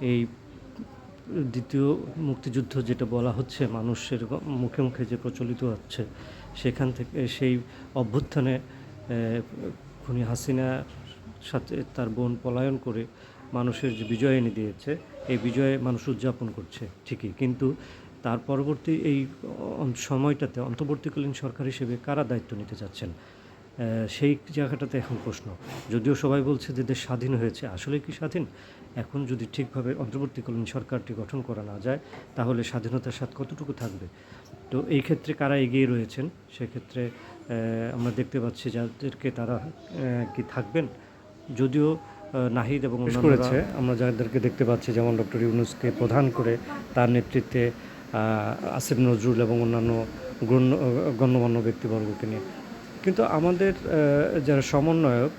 এই দ্বিতীয় মুক্তিযুদ্ধ যেটা বলা হচ্ছে মানুষের মুখে মুখে যে প্রচলিত হচ্ছে, সেখান থেকে সেই অভ্যুত্থানে খুনি হাসিনার সাথে তার বোন পলায়ন করে মানুষের যে বিজয় এনে দিয়েছে, এই বিজয়ে মানুষ উদযাপন করছে ঠিকই, কিন্তু তার পরবর্তী এই সময়টাতে অন্তর্বর্তীকালীন সরকার হিসেবে কারা দায়িত্ব নিতে চাচ্ছেন? সেই জায়গাটাতে এখন প্রশ্ন। যদিও সবাই বলছে যে দেশ স্বাধীন হয়েছে, আসলে কি স্বাধীন? এখন যদি ঠিকভাবে অন্তর্বর্তীকালীন সরকারটি গঠন করা না যায়, তাহলে স্বাধীনতার স্বাদ কতটুকু থাকবে? তো এই ক্ষেত্রে কারা এগিয়ে রয়েছেন? সেক্ষেত্রে আমরা দেখতে পাচ্ছি যাদেরকে তারা কি থাকবেন? যদিও নাহিদ এবং করেছে, আমরা যাদেরকে দেখতে পাচ্ছি যেমন ডক্টর ইউনূসকে প্রধান করে তার নেতৃত্বে আসিফ নজরুল এবং অন্যান্য গণ্যমান্য ব্যক্তিবর্গকে নিয়ে। কিন্তু আমাদের যারা সমন্বয়ক,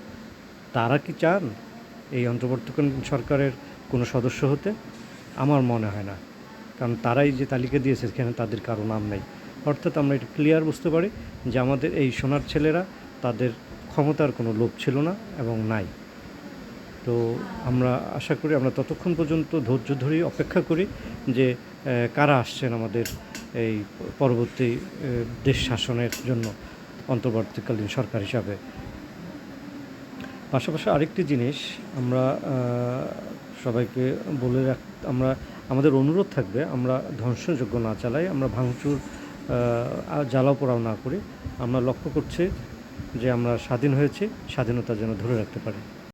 তারা কি চান এই অন্তর্বর্তীকালীন সরকারের কোনো সদস্য হতে? আমার মনে হয় না, কারণ তারাই যে তালিকা দিয়েছে সেখানে তাদের কারো নাম নেই। অর্থাৎ আমরা এটা ক্লিয়ার বুঝতে পারি যে আমাদের এই সোনার ছেলেরা, তাদের ক্ষমতার কোনো লোভ ছিল না এবং নাই। তো আমরা আশা করি, আমরা ততক্ষণ পর্যন্ত ধৈর্য ধরেই অপেক্ষা করি যে কারা আসছেন আমাদের এই পরবর্তী দেশ শাসনের জন্য অন্তর্বর্তীকালীন সরকার হিসাবে। পাশাপাশি আরেকটি জিনিস আমরা সবাইকে বলে আমরা আমাদের অনুরোধ থাকবে, আমরা ধ্বংসযজ্ঞ না চালাই, আমরা ভাঙচুর জ্বালাও পোড়াও না করি। আমরা লক্ষ্য করছি যে আমরা স্বাধীন হয়েছি, স্বাধীনতা যেন ধরে রাখতে পারি।